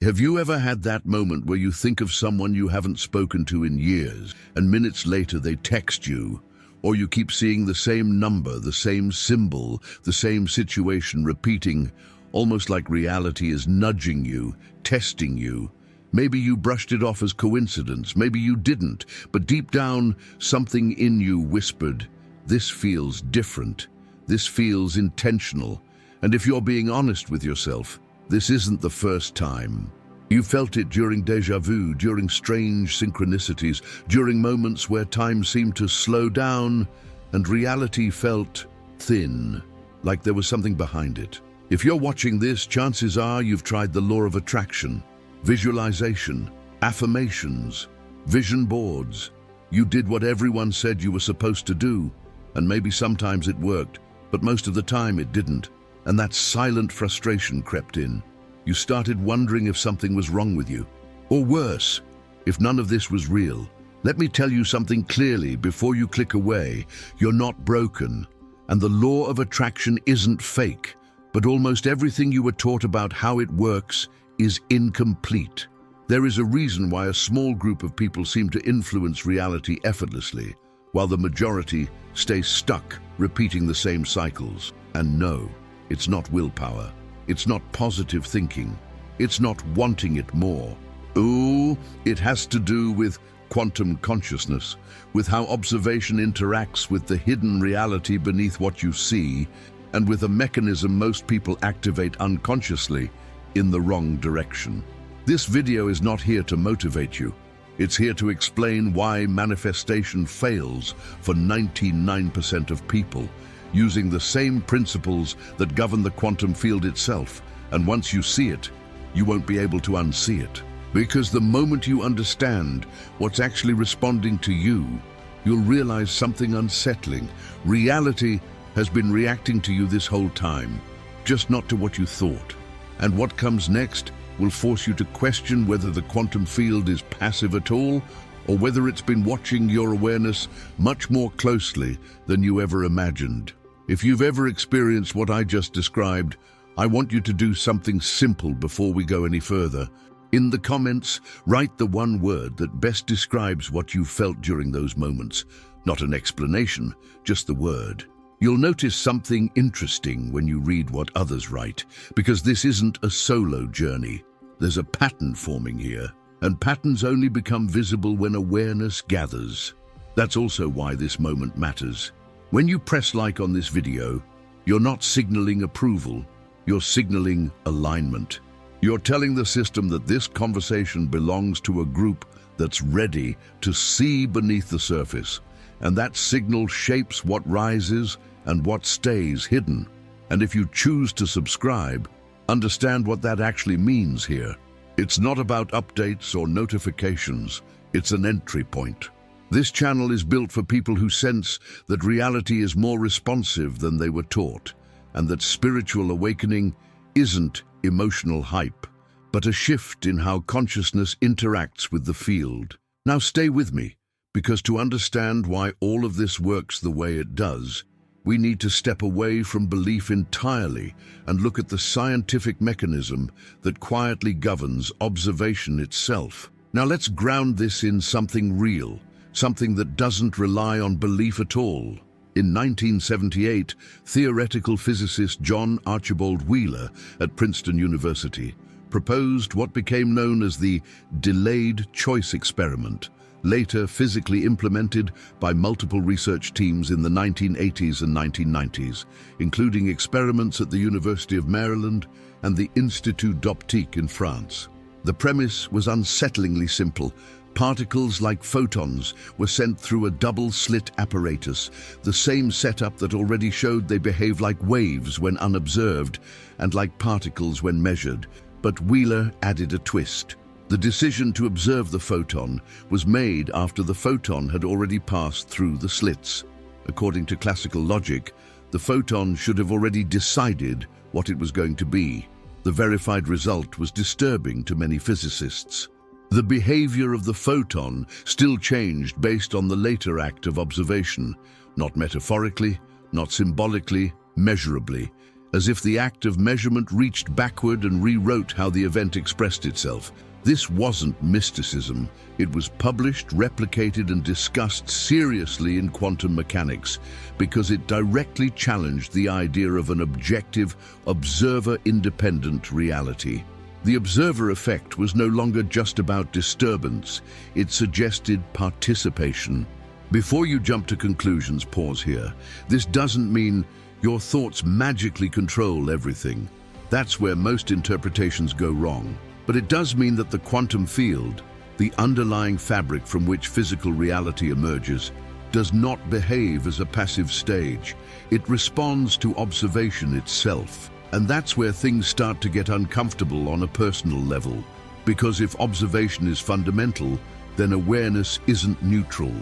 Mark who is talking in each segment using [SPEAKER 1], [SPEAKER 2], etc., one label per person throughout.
[SPEAKER 1] Have you ever had that moment where you think of someone you haven't spoken to in years, and minutes later they text you, or you keep seeing the same number, the same symbol, the same situation repeating, almost like reality is nudging you, testing you? Maybe you brushed it off as coincidence, maybe you didn't, but deep down, something in you whispered, "This feels different, this feels intentional." And if you're being honest with yourself, this isn't the first time. You felt it during déjà vu, during strange synchronicities, during moments where time seemed to slow down and reality felt thin, like there was something behind it. If you're watching this, chances are you've tried the law of attraction, visualization, affirmations, vision boards. You did what everyone said you were supposed to do, and maybe sometimes it worked, but most of the time it didn't. And that silent frustration crept in. You started wondering if something was wrong with you. Or worse, if none of this was real. Let me tell you something clearly before you click away. You're not broken. And the law of attraction isn't fake. But almost everything you were taught about how it works is incomplete. There is a reason why a small group of people seem to influence reality effortlessly, while the majority stay stuck repeating the same cycles. And no, it's not willpower. It's not positive thinking. It's not wanting it more. Ooh, it has to do with quantum consciousness, with how observation interacts with the hidden reality beneath what you see, and with a mechanism most people activate unconsciously in the wrong direction. This video is not here to motivate you. It's here to explain why manifestation fails for 99% of people, using the same principles that govern the quantum field itself. And once you see it, you won't be able to unsee it. Because the moment you understand what's actually responding to you, you'll realize something unsettling. Reality has been reacting to you this whole time, just not to what you thought. And what comes next will force you to question whether the quantum field is passive at all, or whether it's been watching your awareness much more closely than you ever imagined. If you've ever experienced what I just described, I want you to do something simple before we go any further. In the comments, write the one word that best describes what you felt during those moments. Not an explanation, just the word. You'll notice something interesting when you read what others write, because this isn't a solo journey. There's a pattern forming here, and patterns only become visible when awareness gathers. That's also why this moment matters. When you press like on this video, you're not signaling approval, you're signaling alignment. You're telling the system that this conversation belongs to a group that's ready to see beneath the surface, and that signal shapes what rises and what stays hidden. And if you choose to subscribe, understand what that actually means here. It's not about updates or notifications, it's an entry point. This channel is built for people who sense that reality is more responsive than they were taught, and that spiritual awakening isn't emotional hype, but a shift in how consciousness interacts with the field. Now stay with me, because to understand why all of this works the way it does, we need to step away from belief entirely and look at the scientific mechanism that quietly governs observation itself. Now let's ground this in something real, something that doesn't rely on belief at all. In 1978, theoretical physicist John Archibald Wheeler at Princeton University proposed what became known as the delayed choice experiment, later physically implemented by multiple research teams in the 1980s and 1990s, including experiments at the University of Maryland and the Institut d'Optique in France. The premise was unsettlingly simple. Particles like photons were sent through a double-slit apparatus, the same setup that already showed they behave like waves when unobserved and like particles when measured. But Wheeler added a twist. The decision to observe the photon was made after the photon had already passed through the slits. According to classical logic, the photon should have already decided what it was going to be. The verified result was disturbing to many physicists. The behavior of the photon still changed based on the later act of observation, not metaphorically, not symbolically, measurably. as if the act of measurement reached backward and rewrote how the event expressed itself. This wasn't mysticism. It was published, replicated, and discussed seriously in quantum mechanics because it directly challenged the idea of an objective, observer-independent reality. The observer effect was no longer just about disturbance. It suggested participation. Before you jump to conclusions, pause here. This doesn't mean your thoughts magically control everything. That's where most interpretations go wrong. But it does mean that the quantum field, the underlying fabric from which physical reality emerges, does not behave as a passive stage. It responds to observation itself. And that's where things start to get uncomfortable on a personal level. Because if observation is fundamental, then awareness isn't neutral.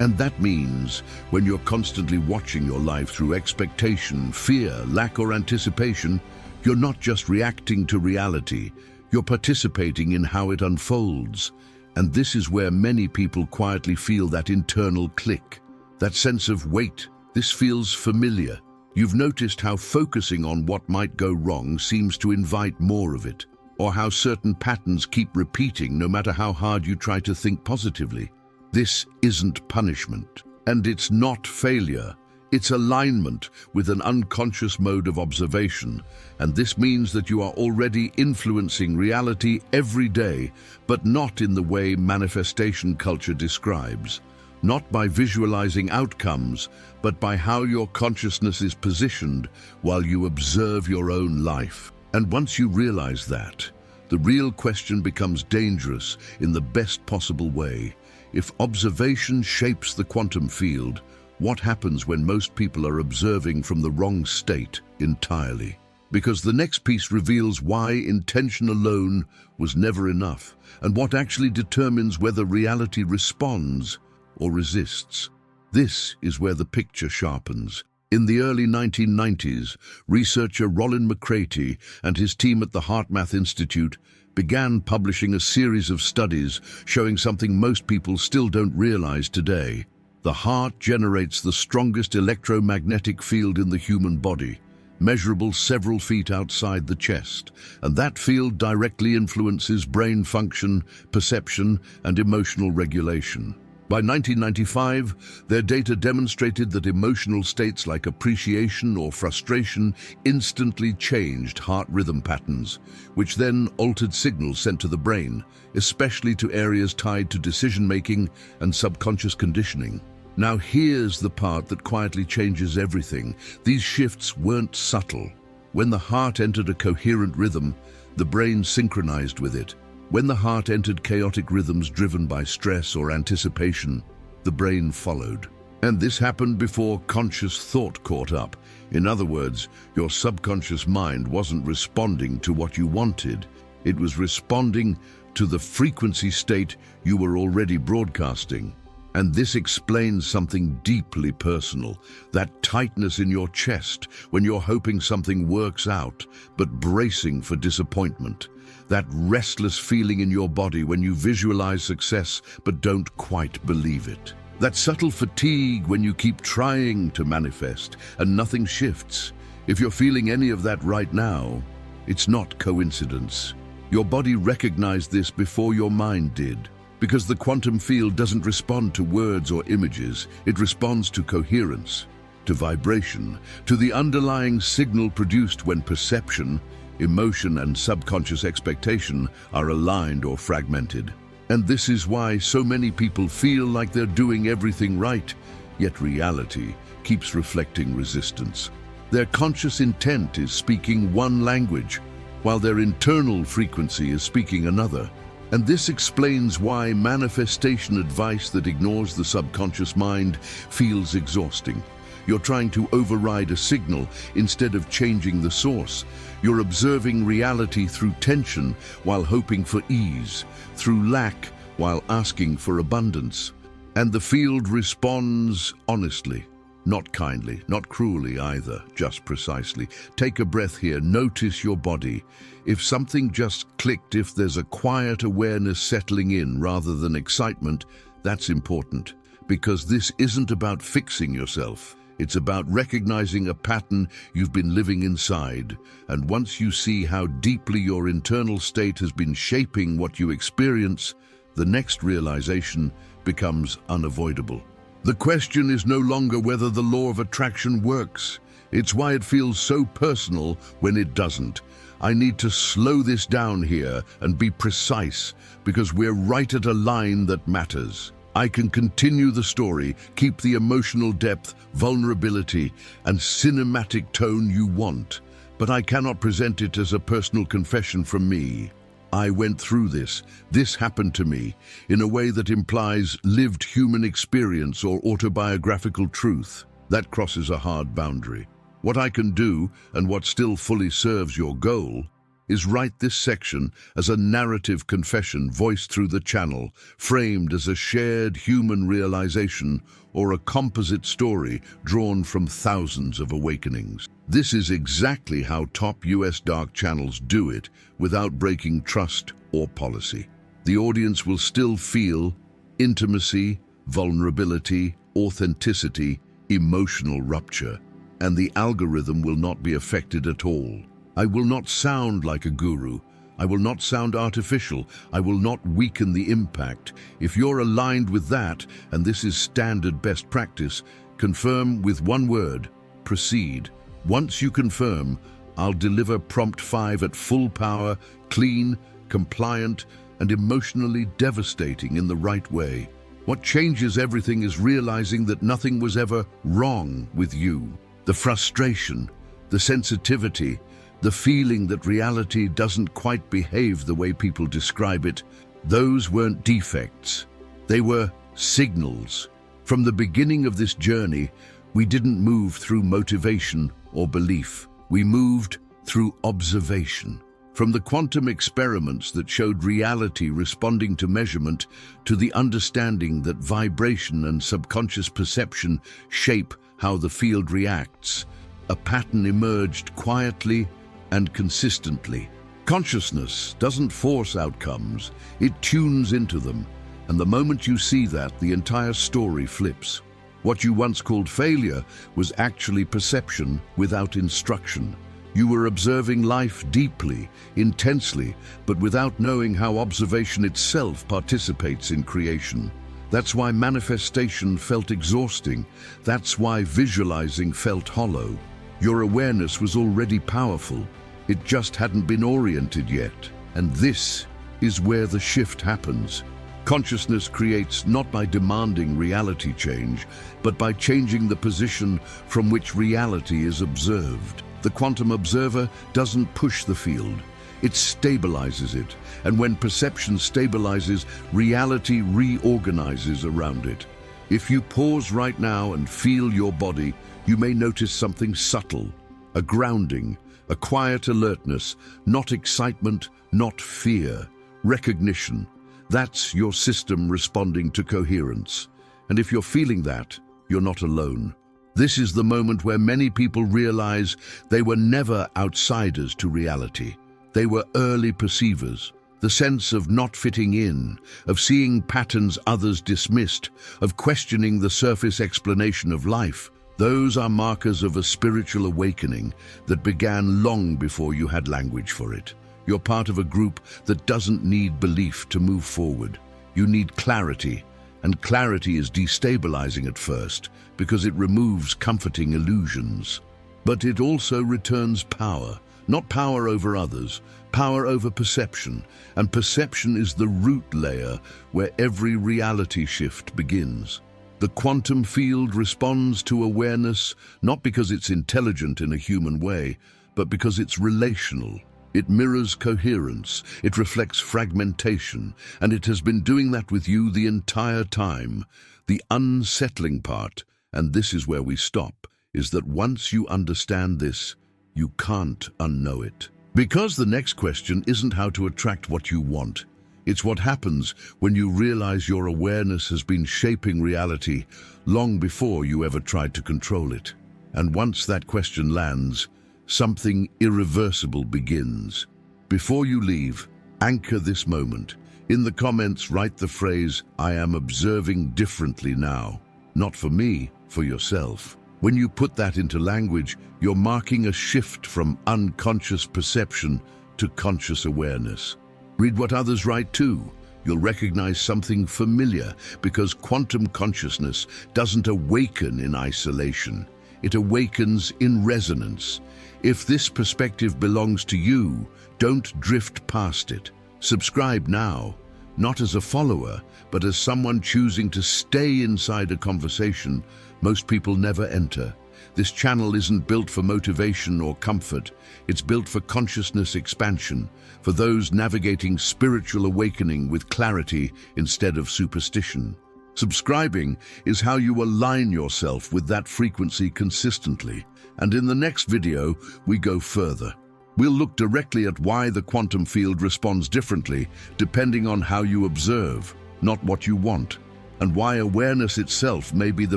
[SPEAKER 1] And that means when you're constantly watching your life through expectation, fear, lack, or anticipation, you're not just reacting to reality, you're participating in how it unfolds. And this is where many people quietly feel that internal click, that sense of, wait, this feels familiar. You've noticed how focusing on what might go wrong seems to invite more of it, or how certain patterns keep repeating no matter how hard you try to think positively. This isn't punishment, and it's not failure. It's alignment with an unconscious mode of observation, and this means that you are already influencing reality every day, but not in the way manifestation culture describes. Not by visualizing outcomes, but by how your consciousness is positioned while you observe your own life. And once you realize that, the real question becomes dangerous in the best possible way. If observation shapes the quantum field, what happens when most people are observing from the wrong state entirely? Because the next piece reveals why intention alone was never enough, and what actually determines whether reality responds or resists. This is where the picture sharpens. In the early 1990s, researcher Rollin McCraty and his team at the HeartMath Institute began publishing a series of studies showing something most people still don't realize today. The heart generates the strongest electromagnetic field in the human body, measurable several feet outside the chest, and that field directly influences brain function, perception, and emotional regulation. By 1995, their data demonstrated that emotional states like appreciation or frustration instantly changed heart rhythm patterns, which then altered signals sent to the brain, especially to areas tied to decision-making and subconscious conditioning. Now here's the part that quietly changes everything. These shifts weren't subtle. When the heart entered a coherent rhythm, the brain synchronized with it. When the heart entered chaotic rhythms driven by stress or anticipation, the brain followed. And this happened before conscious thought caught up. In other words, your subconscious mind wasn't responding to what you wanted. It was responding to the frequency state you were already broadcasting. And this explains something deeply personal, that tightness in your chest when you're hoping something works out, but bracing for disappointment. That restless feeling in your body when you visualize success but don't quite believe it. That subtle fatigue when you keep trying to manifest and nothing shifts. If you're feeling any of that right now, it's not coincidence. Your body recognized this before your mind did. Because the quantum field doesn't respond to words or images, it responds to coherence, to vibration, to the underlying signal produced when perception, emotion, and subconscious expectation are aligned or fragmented. And this is why so many people feel like they're doing everything right, yet reality keeps reflecting resistance. Their conscious intent is speaking one language, while their internal frequency is speaking another. And this explains why manifestation advice that ignores the subconscious mind feels exhausting. You're trying to override a signal instead of changing the source. You're observing reality through tension while hoping for ease, through lack while asking for abundance. And the field responds honestly, not kindly, not cruelly either, just precisely. Take a breath here, notice your body. If something just clicked, if there's a quiet awareness settling in rather than excitement, that's important, because this isn't about fixing yourself. It's about recognizing a pattern you've been living inside, and once you see how deeply your internal state has been shaping what you experience, the next realization becomes unavoidable. The question is no longer whether the law of attraction works. It's why it feels so personal when it doesn't. I need to slow this down here and be precise, because we're right at a line that matters. I can continue the story, keep the emotional depth, vulnerability, and cinematic tone you want, but I cannot present it as a personal confession from me. I went through this. This happened to me, in a way that implies lived human experience or autobiographical truth. That crosses a hard boundary. What I can do, and what still fully serves your goal, is write this section as a narrative confession voiced through the channel, framed as a shared human realization or a composite story drawn from thousands of awakenings. This is exactly how top US dark channels do it without breaking trust or policy. The audience will still feel intimacy, vulnerability, authenticity, emotional rupture, and the algorithm will not be affected at all. I will not sound like a guru. I will not sound artificial. I will not weaken the impact. If you're aligned with that, and this is standard best practice, confirm with one word: proceed. Once you confirm, I'll deliver prompt 5 at full power, clean, compliant, and emotionally devastating in the right way. What changes everything is realizing that nothing was ever wrong with you. The frustration, the sensitivity, the feeling that reality doesn't quite behave the way people describe it, those weren't defects. They were signals. From the beginning of this journey, we didn't move through motivation or belief. We moved through observation. From the quantum experiments that showed reality responding to measurement, to the understanding that vibration and subconscious perception shape how the field reacts, a pattern emerged quietly and consistently. Consciousness doesn't force outcomes, it tunes into them, and the moment you see that, the entire story flips. What you once called failure was actually perception without instruction. You were observing life deeply, intensely, but without knowing how observation itself participates in creation. That's why manifestation felt exhausting. That's why visualizing felt hollow. Your awareness was already powerful. It just hadn't been oriented yet. And this is where the shift happens. Consciousness creates not by demanding reality change, but by changing the position from which reality is observed. The quantum observer doesn't push the field. It stabilizes it. And when perception stabilizes, reality reorganizes around it. If you pause right now and feel your body, you may notice something subtle, a grounding, a quiet alertness, not excitement, not fear, recognition. That's your system responding to coherence. And if you're feeling that, you're not alone. This is the moment where many people realize they were never outsiders to reality. They were early perceivers. The sense of not fitting in, of seeing patterns others dismissed, of questioning the surface explanation of life, those are markers of a spiritual awakening that began long before you had language for it. You're part of a group that doesn't need belief to move forward. You need clarity, and clarity is destabilizing at first because it removes comforting illusions. But it also returns power, not power over others, power over perception, and perception is the root layer where every reality shift begins. The quantum field responds to awareness not because it's intelligent in a human way, but because it's relational. It mirrors coherence, it reflects fragmentation, and it has been doing that with you the entire time. The unsettling part, and this is where we stop, is that once you understand this, you can't unknow it. Because the next question isn't how to attract what you want. It's what happens when you realize your awareness has been shaping reality long before you ever tried to control it. And once that question lands, something irreversible begins. Before you leave, anchor this moment. In the comments, write the phrase, "I am observing differently now." Not for me, for yourself. When you put that into language, you're marking a shift from unconscious perception to conscious awareness. Read what others write too. You'll recognize something familiar, because quantum consciousness doesn't awaken in isolation. It awakens in resonance. If this perspective belongs to you, don't drift past it. Subscribe now, not as a follower, but as someone choosing to stay inside a conversation most people never enter. This channel isn't built for motivation or comfort. It's built for consciousness expansion, for those navigating spiritual awakening with clarity instead of superstition. Subscribing is how you align yourself with that frequency consistently. And in the next video, we go further. We'll look directly at why the quantum field responds differently depending on how you observe, not what you want, and why awareness itself may be the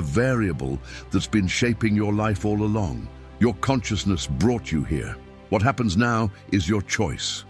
[SPEAKER 1] variable that's been shaping your life all along. Your consciousness brought you here. What happens now is your choice.